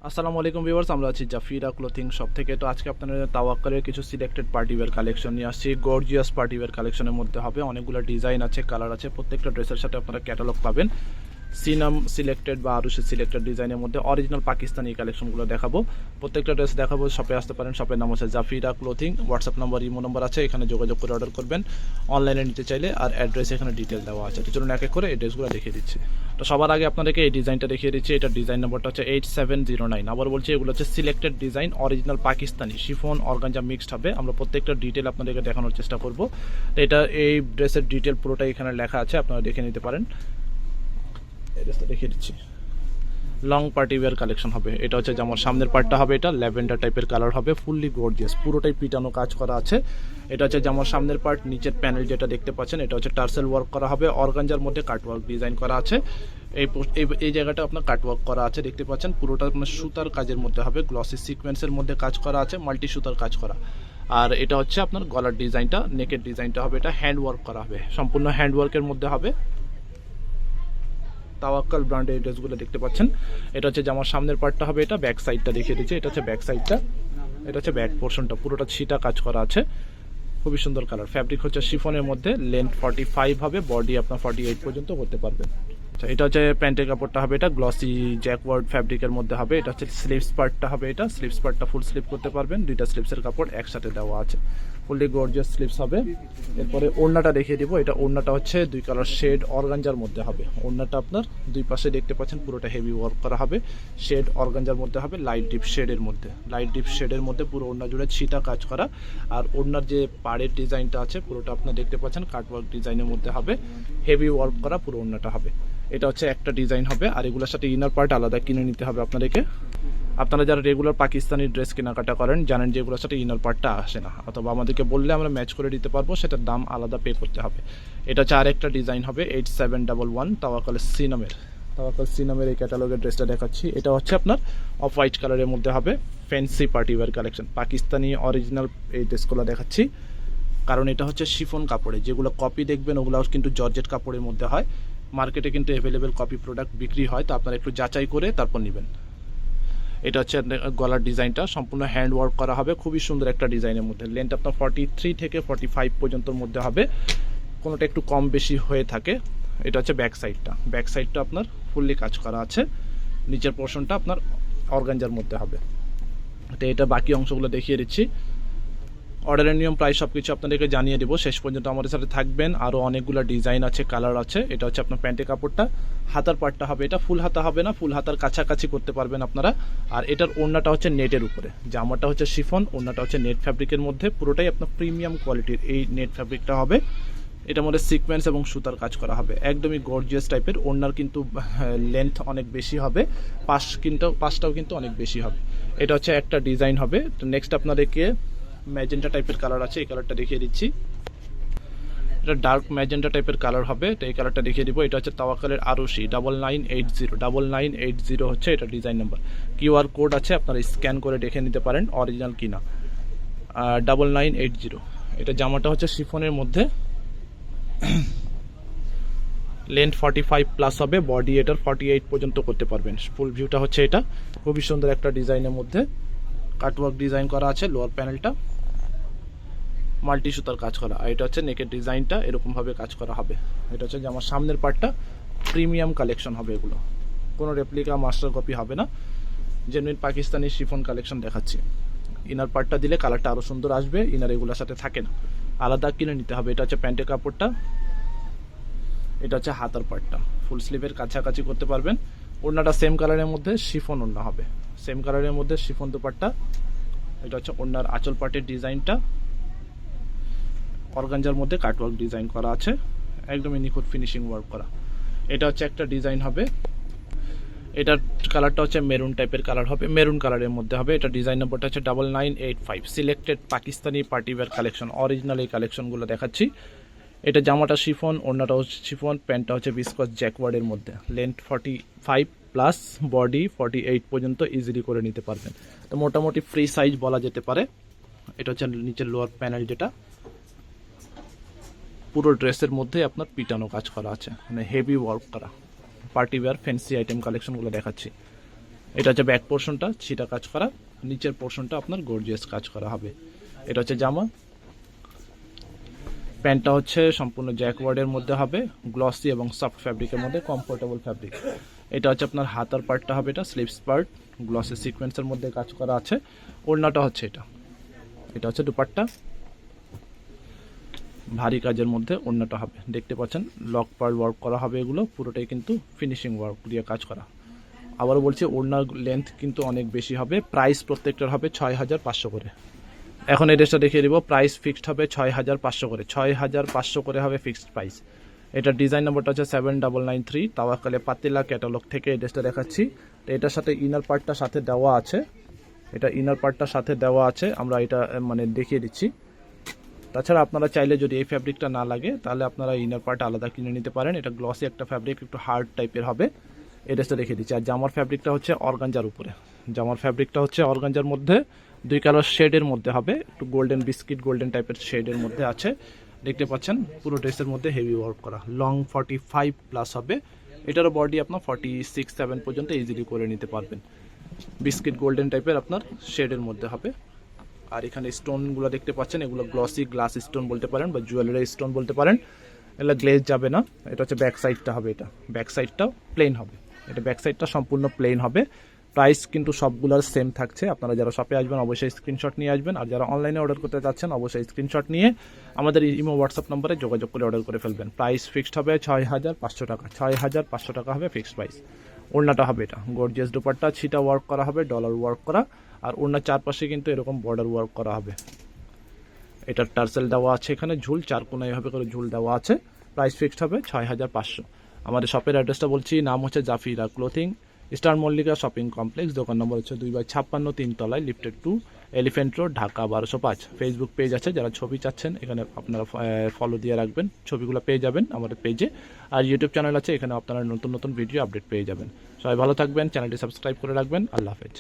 আসসালামু আলাইকুম ভিউয়ার্স, আমরা আছি জাফিরা ক্লোথিং শপ থেকে। তো আজকে আপনাদের তাওয়াক্কালের কিছু সিলেক্টেড পার্টিওয়্যার কালেকশন নিয়ে আসছি। গর্জিয়াস পার্টিওয়্যার কালেকশনের মধ্যে হবে, অনেকগুলো ডিজাইন আছে, কালার আছে। প্রত্যেকটা ড্রেসের সাথে আপনারা ক্যাটালগ পাবেন। সিনাম সিলেক্টেড বা আরুষের সিলেক্টেড ডিজাইনের মধ্যে অরিজিনাল পাকিস্তানি কালেকশনগুলো দেখাবো। প্রত্যেকটা ড্রেস দেখাবো। শপে আসতে পারেন। শপের নাম হচ্ছে Zafira clothing. WhatsApp number, imo number আছে, এখানে যোগাযোগ করে অর্ডার করবেন অনলাইনে নিতে চাইলে। আর অ্যাড্রেস এখানে ডিটেল দেওয়া আছে। তো চলুন এক এক করে এই ড্রেসগুলো দেখিয়ে দিচ্ছি। তো সবার আগে আপনাদেরকে এই ডিজাইনটা দেখিয়ে দিচ্ছি। এটার ডিজাইন নাম্বারটা হচ্ছে 8709। আবার বলছি, এগুলো হচ্ছে selected design, original Pakistani chiffon organza mixed হবে। আমরা প্রত্যেকটা ডিটেল আপনাদেরকে দেখানোর চেষ্টা করব। তো এটা এই ড্রেসের ডিটেল পুরোটাই এখানে লেখা আছে, আপনারা দেখে নিতে পারেন। এই ড্রেসটা দেখিয়ে দিচ্ছি। লং পার্টি ওয়্যার কালেকশন হবে। এটা হচ্ছে যেমন সামনের পার্টটা হবে, এটা ল্যাভেন্ডার টাইপের কালার হবে, ফুললি গর্জিয়াস, পুরোটাই পিটানো কাজ করা আছে। এটা হচ্ছে যেমন সামনের পার্ট। নিচের প্যানেল যেটা দেখতে পাচ্ছেন, এটা হচ্ছে টার্সেল ওয়ার্ক করা হবে, অর্গানজার মধ্যে কাটওয়ার্ক ডিজাইন করা আছে। এই জায়গাটা আপনার কাটওয়ার্ক করা আছে, দেখতে পাচ্ছেন। পুরোটা আপনার সুতার কাজের মধ্যে হবে, গ্লসি সিকোয়েন্সের মধ্যে কাজ করা আছে, মাল্টি সুতার কাজ করা। আর এটা হচ্ছে আপনার গলার ডিজাইনটা, নেকের ডিজাইনটা হবে, এটা হ্যান্ড ওয়ার্ক করা হবে, সম্পূর্ণ হ্যান্ড ওয়ার্কের মধ্যে হবে। তাওয়াক্কাল ব্র্যান্ডের ড্রেসগুলো দেখতে পাচ্ছেন। এটা হচ্ছে যেমন সামনের পার্টটা হবে, এটা ব্যাক সাইডটা দেখিয়ে দিচ্ছে। এটা হচ্ছে ব্যাক সাইডটা, এটা হচ্ছে ব্যাক পোর্শনটা, পুরোটা ছিটা কাজ করা আছে, খুবই সুন্দর কালার। ফ্যাব্রিক হচ্ছে শিফনের মধ্যে, লেন্থ 45 হবে, বডি আপনার 48 পর্যন্ত করতে পারবেন। আচ্ছা, এটা হচ্ছে প্যান্টের কাপড়টা হবে, এটা গ্লসি জ্যাকওয়ার্ড ফ্যাব্রিকের মধ্যে হবে। এটা হচ্ছে স্লিভস পার্টটা হবে, এটা স্লিভস পার্টটা ফুল স্লিভ করতে পারবেন, দুইটা স্লিভসের কাপড় একসাথে দেওয়া আছে, ফুললি গর্জিয়াস স্লিভস হবে। এরপরে ওড়নাটা দেখিয়ে দিব। এটা ওড়নাটা হচ্ছে দুই কালার শেড অর্গানজার মধ্যে হবে। ওড়নাটা আপনার দুই পাশে দেখতে পাচ্ছেন, পুরোটা হেভি ওয়ার্ক করা হবে, শেড অর্গানজার মধ্যে হবে, লাইট ডিপ শেডের মধ্যে, লাইট ডিপ শেডের মধ্যে পুরো ওড়না জুড়ে ছিটা কাজ করা। আর ওড়নার যে পাড়ের ডিজাইনটা আছে, পুরোটা আপনার দেখতে পাচ্ছেন কাটওয়ার্ক ডিজাইনের মধ্যে হবে, হেভি ওয়ার্ক করা পুরো ওড়নাটা হবে। এটা হচ্ছে একটা ডিজাইন হবে। আর এগুলোর সাথে ইনার পার্ট আলাদা কিনে নিতে হবে আপনাদেরকে। আপনারা যারা রেগুলার পাকিস্তানি ড্রেস কেনাকাটা করেন জানেন যে এগুলোর সাথে ইনার পার্টটা আসে না, অথবা আমাদেরকে বললে আমরা ম্যাচ করে দিতে পারবো, সেটার দাম আলাদা পে করতে হবে। এটা হচ্ছে আরেকটা ডিজাইন হবে, 8711 তাওয়াক্কাল সিনামের। তাওয়াক্কাল সিনামের এই ক্যাটালগের ড্রেসটা দেখাচ্ছি। এটা হচ্ছে আপনার অফ হোয়াইট কালারের মধ্যে হবে, fancy party wear collection, Pakistani original এই ড্রেসগুলো দেখাচ্ছি। কারণ এটা হচ্ছে শিফন কাপড়ে, যেগুলো কপি দেখবেন ওগুলো কিন্তু জর্জেট কাপড়ের মধ্যে হয়। মার্কেটে কিন্তু অ্যাভেলেবেল কপি প্রোডাক্ট বিক্রি হয়, তো আপনারা একটু যাচাই করে তারপর নেবেন। এটা হচ্ছে গলার ডিজাইনটা, সম্পূর্ণ হ্যান্ড ওয়ার্ক করা হবে, খুবই সুন্দর একটা ডিজাইনের মধ্যে। লেন্থ আপনার 43 থেকে 45 পর্যন্তর মধ্যে হবে, কোনোটা একটু কম বেশি হয়ে থাকে। এটা হচ্ছে ব্যাক সাইডটা, ব্যাক সাইডটা আপনার ফুললি কাজ করা আছে, নিচের পোর্শনটা আপনার অর্গানজার মধ্যে হবে। তো এটা বাকি অংশগুলো দেখিয়ে দিচ্ছি। অর্ডারের নিয়ম প্রায় সব কিছু আপনাদেরকে জানিয়ে দেবো, শেষ পর্যন্ত আমাদের সাথে থাকবেন। আরও অনেকগুলো ডিজাইন আছে, কালার আছে। এটা হচ্ছে আপনার প্যান্টের কাপড়টা, হাতার পাটটা হবে, এটা ফুল হাতা হবে না, ফুল হাতার কাছাকাছি করতে পারবেন আপনারা। আর এটার ওড়নাটা হচ্ছে নেটের উপরে, জামাটা হচ্ছে শিফন, ওড়নাটা হচ্ছে নেট ফ্যাব্রিকের মধ্যে, পুরোটাই আপনার প্রিমিয়াম কোয়ালিটির এই নেট ফ্যাব্রিকটা হবে। এটার মধ্যে সিকোয়েন্স এবং সুতার কাজ করা হবে, একদমই গর্জিয়াস টাইপের। ওড়নার কিন্তু লেন্থ অনেক বেশি হবে, পাশটাও কিন্তু অনেক বেশি হবে। এটা হচ্ছে একটা ডিজাইন হবে। তো নেক্সট আপনাদেরকে ম্যাজেন্টা টাইপের কালার আছে, এই কালারটা দেখিয়ে দিচ্ছি। এটা ডার্ক ম্যাজেন্টা টাইপের কালার হবে, তো এই কালারটা দেখিয়ে দিব। এটা হচ্ছে তাওয়াক্কালের আরুষি 9980 হচ্ছে এটা ডিজাইন নাম্বার। কিউআর কোড আছে, আপনারা স্ক্যান করে দেখে নিতে পারেন অরিজিনাল কিনা। 9980। এটা জামাটা হচ্ছে শিফনের মধ্যে, লেন্থ 45 প্লাস হবে, বডি এটার 48 পর্যন্ত করতে পারবেন। ফুল ভিউটা হচ্ছে এটা, খুবই সুন্দর একটা ডিজাইনের মধ্যে কাটওয়ার্ক ডিজাইন করা আছে। লোয়ার প্যানেলটা মাল্টি সুতার কাজ করা, আর এটা হচ্ছে নেকের ডিজাইনটা এরকমভাবে কাজ করা হবে। এটা হচ্ছে যে আমার সামনের পার্টটা, প্রিমিয়াম কালেকশন হবে এগুলো, কোনো রেপ্লিকা মাস্টার কপি হবে না, জেনুইন পাকিস্তানি শিফন কালেকশন দেখাচ্ছি। ইনার পার্টটা দিলে কালারটা আরও সুন্দর আসবে, ইনার এগুলোর সাথে থাকে না, আলাদা কিনে নিতে হবে। এটা হচ্ছে প্যান্টের কাপড়টা, এটা হচ্ছে হাতার পার্টটা, ফুল স্লিভের কাছাকাছি করতে পারবেন। ওড়নাটা সেম কালারের মধ্যে শিফন ওড়না হবে, সেম কালারের মধ্যে শিফন দুপাট্টা। এটা হচ্ছে ওড়নার আঁচল পার্টের ডিজাইনটা, অর্গানজার মধ্যে কাটওয়ার্ক ডিজাইন করা আছে, একদমই নিখুঁত ফিনিশিং ওয়ার্ক করা। এটা হচ্ছে একটা ডিজাইন হবে, এটার কালারটা হচ্ছে মেরুন টাইপের কালার হবে, মেরুন কালারের মধ্যে হবে। এটা ডিজাইন নম্বরটা হচ্ছে 9985। Selected Pakistani party wear collection, original এই কালেকশনগুলো দেখাচ্ছি। এটা জামাটা শিফন, ওড়নাটা হচ্ছে শিফন, প্যান্টটা হচ্ছে বিস্কস জ্যাকওয়ার্ডের মধ্যে, লেন্থ 45 প্লাস, বডি 48 পর্যন্ত ইজিলি করে নিতে পারবেন। তো মোটামুটি ফ্রি সাইজ বলা যেতে পারে। এটা হচ্ছে নিচের লোয়ার প্যানেল, যেটা পুরো ড্রেসের মধ্যে আপনার পিটানো কাজ করা আছে, মানে হেভি ওয়ার্ক করা পার্টি ওয়্যার ফ্যান্সি আইটেম কালেকশনগুলো দেখাচ্ছি। এটা হচ্ছে ব্যাক পোর্শনটা ছিটা কাজ করা, নিচের পোর্শনটা আপনার গর্জিয়াস কাজ করা হবে। এটা হচ্ছে জামা। প্যান্টটা হচ্ছে সম্পূর্ণ জ্যাকওয়ার্ডের মধ্যে হবে, গ্লসি এবং সফট ফ্যাব্রিকের মধ্যে, কমফোর্টেবল ফ্যাব্রিক। এটা হচ্ছে আপনার হাতার পার্টটা হবে, এটা স্লিভস পার্ট, গ্লসি সিকোয়েন্সের মধ্যে কাজ করা আছে। ওড়নাটা হচ্ছে এটা হচ্ছে দুপাট্টা, ভারী কাজের মধ্যে ওড়নাটা হবে। দেখতে পাচ্ছেন লক পার্ল ওয়ার্ক করা হবে, এগুলো পুরোটাই কিন্তু ফিনিশিং ওয়ার্ক দিয়ে কাজ করা। আবারও বলছি ওড়নার লেন্থ কিন্তু অনেক বেশি হবে। প্রাইস প্রত্যেকটার হবে 6500 করে। এখন এই ড্রেসটা দেখিয়ে দিব, প্রাইস ফিক্সড হবে 6500 করে, 6500 করে হবে ফিক্সড প্রাইস। এটা ডিজাইন নাম্বারটা হচ্ছে 7993, তাওয়াক্কালে পাতিলা ক্যাটালগ থেকে এই ড্রেসটা দেখাচ্ছি। তো এটার সাথে ইনার পার্টটা সাথে দেওয়া আছে, এটা ইনার পার্টটা সাথে দেওয়া আছে, আমরা এটা মানে দেখিয়ে দিচ্ছি। তাছাড়া আপনারা চাইলে যদি এই ফ্যাব্রিকটা না লাগে তাহলে আপনারা ইনার পার্ট আলাদা কিনে নিতে পারেন। এটা গ্লসি একটা ফ্যাব্রিক, একটু হার্ড টাইপের হবে। এই ড্রেসটা দেখিয়ে দিচ্ছি। আর জামার ফ্যাব্রিকটা হচ্ছে অর্গানজার উপরে, জামার ফ্যাব্রিকটা হচ্ছে অর্গানজার মধ্যে 2 কালার শেডের মধ্যে হবে, একটু গোল্ডেন বিস্কিট গোল্ডেন টাইপের শেডের মধ্যে আছে। দেখতে পাচ্ছেন পুরো ড্রেসের মধ্যে হেভি ওয়ার্ক করা, লং 45 প্লাস হবে। এটারও বডি আপনার 46-7 পর্যন্ত ইজিলি করে নিতে পারবেন। বিস্কিট গোল্ডেন টাইপের আপনার শেডের মধ্যে হবে। আর এখানে স্টোনগুলো দেখতে পাচ্ছেন, এগুলো গ্লসি গ্লাস স্টোন বলতে পারেন বা জুয়েলারি স্টোন বলতে পারেন, এগুলো গ্লেজ যাবে না। এটা হচ্ছে ব্যাক সাইডটা হবে, এটা ব্যাক সাইডটাও প্লেন হবে, এটা ব্যাক সাইডটা সম্পূর্ণ প্লেন হবে। প্রাইস কিন্তু সবগুলোর সেম থাকছে। আপনারা যারা শপে আসবেন অবশ্যই স্ক্রিনশট নিয়ে আসবেন, আর যারা অনলাইনে অর্ডার করতে চাচ্ছেন অবশ্যই স্ক্রিনশট নিয়ে আমাদের ইমো হোয়াটসঅ্যাপ নম্বরে যোগাযোগ করে অর্ডার করে ফেলবেন। প্রাইস ফিক্সড হবে 6500 টাকা, 6500 টাকা হবে ফিক্সড প্রাইস। ওড়নাটা হবে এটা গর্জিয়াস দুপাট্টা, ছিটা ওয়ার্ক করা হবে, ডলার ওয়ার্ক করা, আর ওড়নার চারপাশে কিন্তু এরকম বর্ডার ওয়ার্ক করা হবে। এটার টার্সেল দেওয়া আছে, এখানে ঝুল চারকোনা এভাবে করে ঝুল দেওয়া আছে। প্রাইস ফিক্সড হবে 6500। আমাদের শপের অ্যাড্রেসটা বলছি, নাম হচ্ছে Zafira clothing, star Mallika shopping complex, দোকান নম্বর হচ্ছে 2/56, 3 তলায়, lifted 2, elephant road, Dhaka 1205। Facebook page আছে, যারা ছবি চাচ্ছেন এখানে আপনারা ফলো দিয়ে রাখবেন, ছবিগুলো পেয়ে যাবেন আমাদের পেজে। আর ইউটিউব চ্যানেল আছে, এখানে আপনারা নতুন নতুন ভিডিও আপডেট পেয়ে যাবেন। সবাই ভালো থাকবেন, চ্যানেলটি সাবস্ক্রাইব করে রাখবেন। আল্লাহ হাফেজ।